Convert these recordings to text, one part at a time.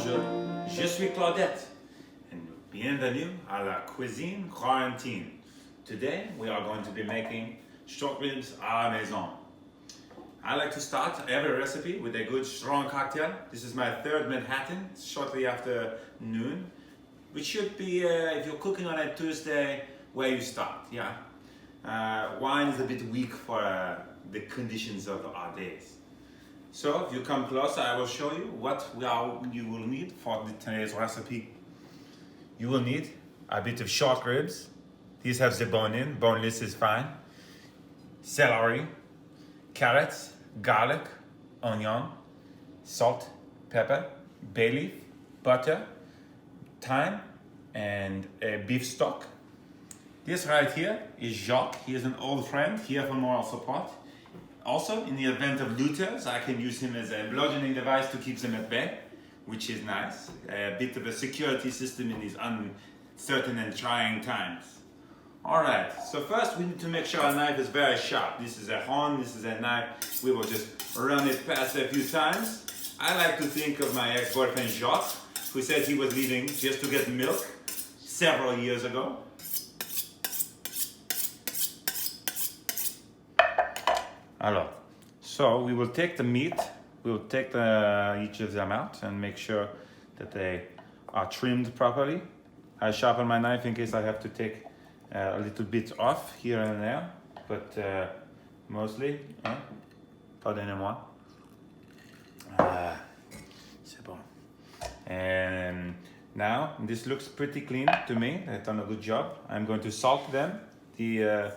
Bonjour, je suis Claudette, and bienvenue à la Cuisine Quarantine. Today we are going to be making short ribs à la maison. I like to start every recipe with a good strong cocktail. This is my third Manhattan, shortly after noon, which should be, if you're cooking on a Tuesday, where you start, yeah? Wine is a bit weak for the conditions of our days. So if you come closer, I will show you what you will need for today's recipe. You will need a bit of short ribs. These have the bone in, boneless is fine. Celery, carrots, garlic, onion, salt, pepper, bay leaf, butter, thyme, and a beef stock. This right here is Jacques. He is an old friend here for moral support. Also, in the event of looters, I can use him as a bludgeoning device to keep them at bay, which is nice. A bit of a security system in these uncertain and trying times. Alright, so first we need to make sure our knife is very sharp. This is a horn, this is a knife. We will just run it past a few times. I like to think of my ex-boyfriend Jacques, who said he was leaving just to get milk several years ago. Alors, so we will take the meat, we will take each of them out and make sure that they are trimmed properly. I sharpen my knife in case I have to take a little bit off here and there, but mostly, pardonnez-moi. C'est bon. And now, this looks pretty clean to me. I've done a good job. I'm going to salt them. The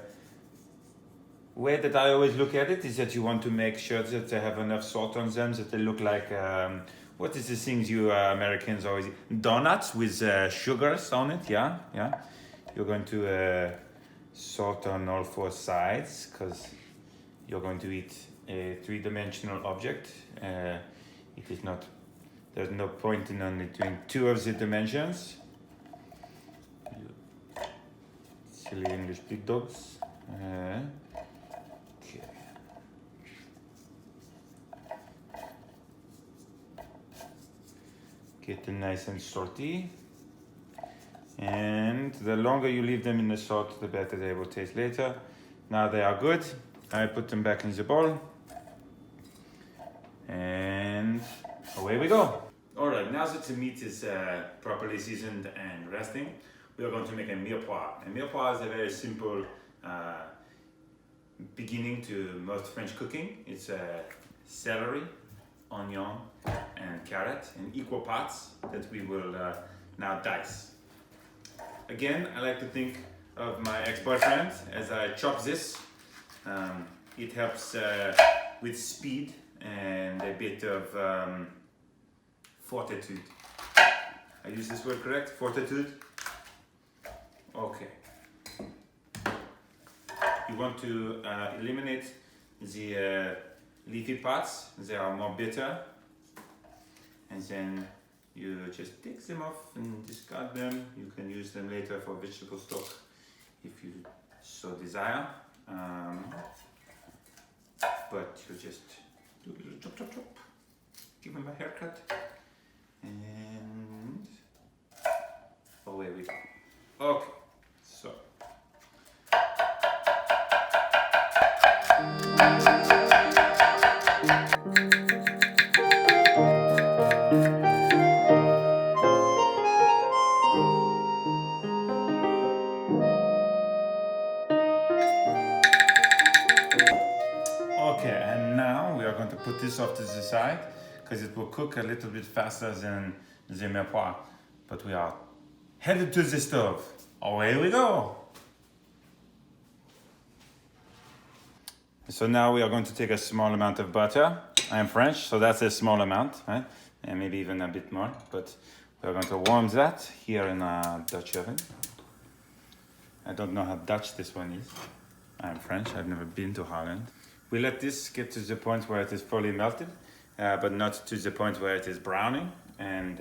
way that I always look at it is that you want to make sure that they have enough salt on them, that they look like, what is the things you Americans always eat? Donuts with sugars on it, yeah. You're going to salt on all four sides because you're going to eat a three-dimensional object. It is not, there's no point in only doing two of the dimensions. Silly English big dogs. Get them nice and salty, and the longer you leave them in the salt, the better they will taste later. Now they are good. I put them back in the bowl, and away we go. All right, now that the meat is properly seasoned and resting, we are going to make a mirepoix. A mirepoix is a very simple beginning to most French cooking. It's celery, onion, and carrot in equal parts that we will now dice. Again, I like to think of my ex-boyfriend as I chop this. It helps with speed and a bit of fortitude. I use this word correct? Fortitude? Okay. You want to eliminate the leafy parts, they are more bitter, and then you just take them off and discard them. You can use them later for vegetable stock if you so desire, but you just do a little chop chop chop, give them a haircut, and away we go. Okay, so put this off to the side because it will cook a little bit faster than the mirepoix. But we are headed to the stove. Away we go. So now we are going to take a small amount of butter. I am French, so that's a small amount, right? And maybe even a bit more. But we are going to warm that here in a Dutch oven. I don't know how Dutch this one is. I am French, I've never been to Holland. We let this get to the point where it is fully melted, but not to the point where it is browning, and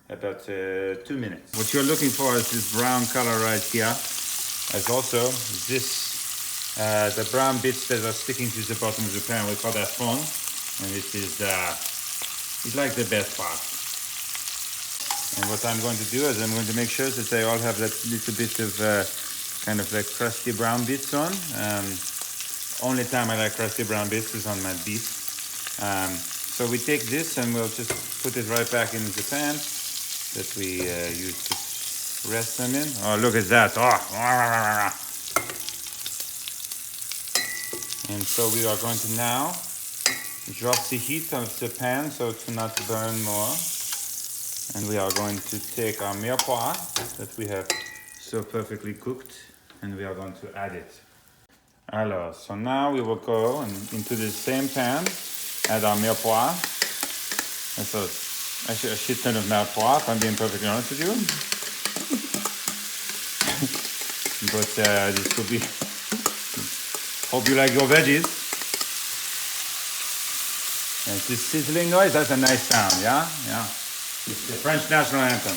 about 2 minutes. What you're looking for is this brown color right here, as also this, the brown bits that are sticking to the bottom of the pan. We call that fond, and this is it's like the best part. And what I'm going to do is I'm going to make sure that they all have that little bit of kind of like crusty brown bits on. Only time I like crusty brown bits is on my beef. So we take this and we'll just put it right back in the pan that we used to rest them in. Oh, look at that. Oh. And so we are going to now drop the heat of the pan so to not burn more. And we are going to take our mirepoix that we have so perfectly cooked and we are going to add it. Alors, so now we will go into the same pan, add our mirepoix. And so actually a shit ton of mirepoix, if I'm being perfectly honest with you. But this will be, hope you like your veggies. And this sizzling noise, that's a nice sound, yeah? Yeah. It's the French national anthem.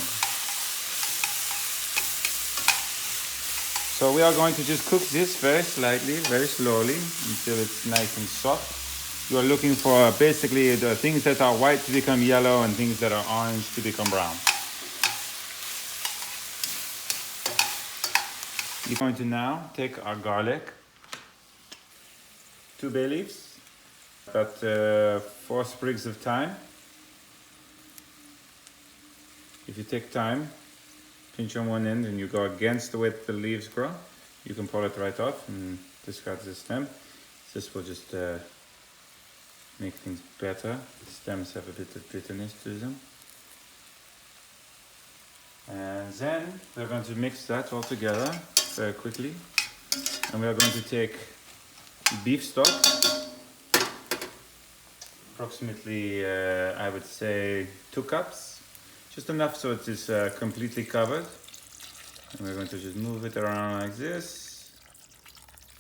So we are going to just cook this very slightly, very slowly, until it's nice and soft. You are looking for basically the things that are white to become yellow and things that are orange to become brown. We're going to now take our garlic, 2 bay leaves, about 4 sprigs of thyme. If you take thyme, pinch on one end and you go against the way the leaves grow, you can pull it right off and discard the stem. This will just make things better. The stems have a bit of bitterness to them. And then we're going to mix that all together very quickly. And we are going to take beef stock, approximately I would say 2 cups. Just enough so it is completely covered. And we're going to just move it around like this.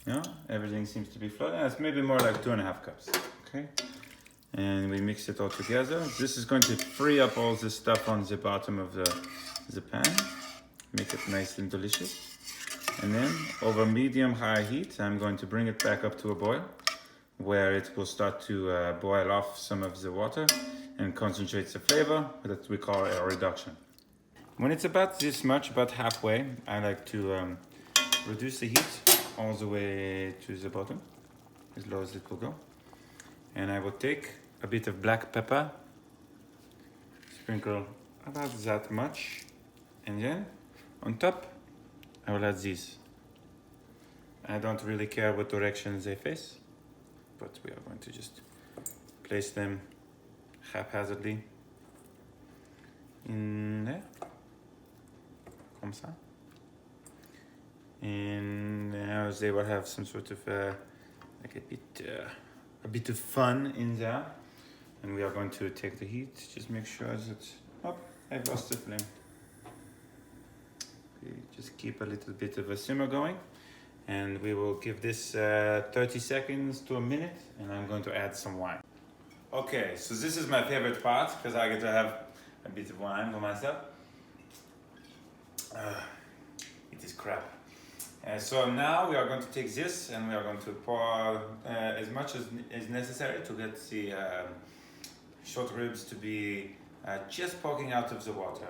Yeah, everything seems to be floating. It's maybe more like 2.5 cups. Okay. And we mix it all together. This is going to free up all the stuff on the bottom of the pan. Make it nice and delicious. And then over medium-high heat, I'm going to bring it back up to a boil, where it will start to boil off some of the water and concentrates the flavor that we call a reduction. When it's about this much, about halfway, I like to reduce the heat all the way to the bottom, as low as it will go. And I will take a bit of black pepper, sprinkle about that much, and then on top, I will add these. I don't really care what direction they face, but we are going to just place them haphazardly in there, comme ça. And now they will have some sort of like a bit of fun in there. And we are going to take the heat. Just make sure that, oh, I've lost the flame. Okay, just keep a little bit of a simmer going. And we will give this 30 seconds to a minute, and I'm going to add some wine. Okay, so this is my favorite part because I get to have a bit of wine for myself. It is crap. So now we are going to take this and we are going to pour as much as is necessary to get the short ribs to be just poking out of the water.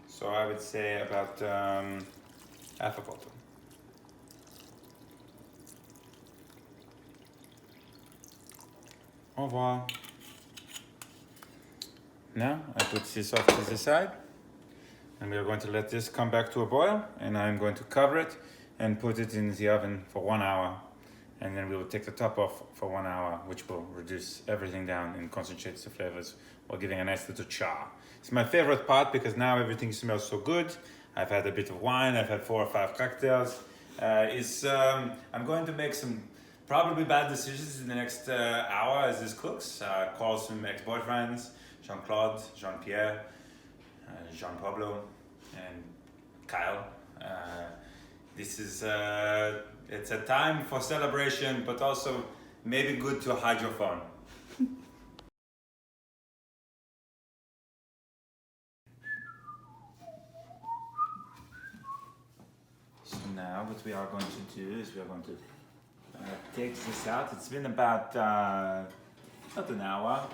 So I would say about half a bottle. Au revoir. Now I put this off to the side and we are going to let this come back to a boil, and I'm going to cover it and put it in the oven for 1 hour, and then we will take the top off for 1 hour, which will reduce everything down and concentrates the flavors while giving a nice little char. It's my favorite part because now everything smells so good. I've had a bit of wine, I've had 4 or 5 cocktails. I'm going to make some probably bad decisions in the next hour as this cooks. Call some ex-boyfriends, Jean-Claude, Jean-Pierre, Jean-Pablo, and Kyle. This is, it's a time for celebration, but also maybe good to hide your phone. So now what we are going to do is we are going to take this out. It's been about not an hour.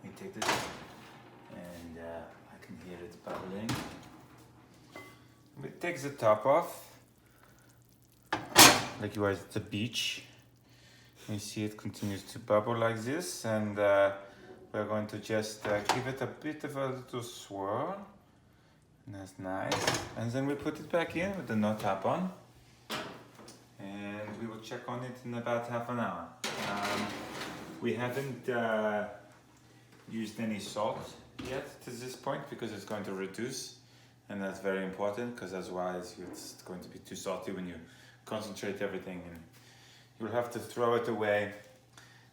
We take this and I can hear it bubbling. We take the top off, like you are at the beach. You see it continues to bubble like this, and we're going to just give it a bit of a little swirl. And that's nice. And then we put it back in with the no top on. And we will check on it in about half an hour. We haven't used any salt yet to this point because it's going to reduce. And that's very important because otherwise it's going to be too salty when you concentrate everything. And you'll have to throw it away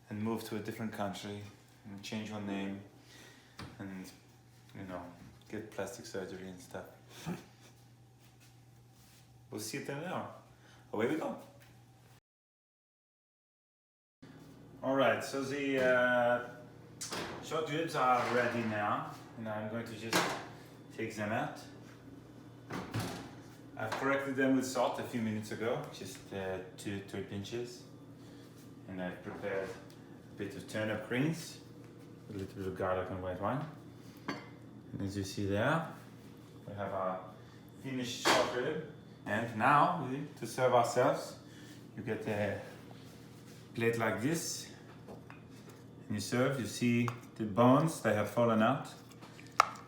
and move to a different country and change your name and, you know, get plastic surgery and stuff. We'll see it in an hour. Away we go. Alright, so the short ribs are ready now, and I'm going to just take them out. I've corrected them with salt a few minutes ago, just 2 pinches. And I've prepared a bit of turnip greens, a little bit of garlic and white wine. And as you see there, we have our finished short rib. And now, to serve ourselves, you get a plate like this. And you serve, you see the bones, they have fallen out.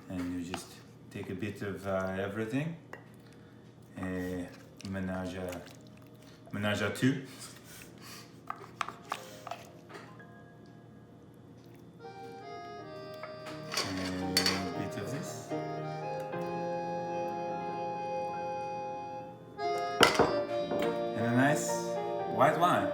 And you just take a bit of everything. Ménage à two. And a bit of this. And a nice white wine.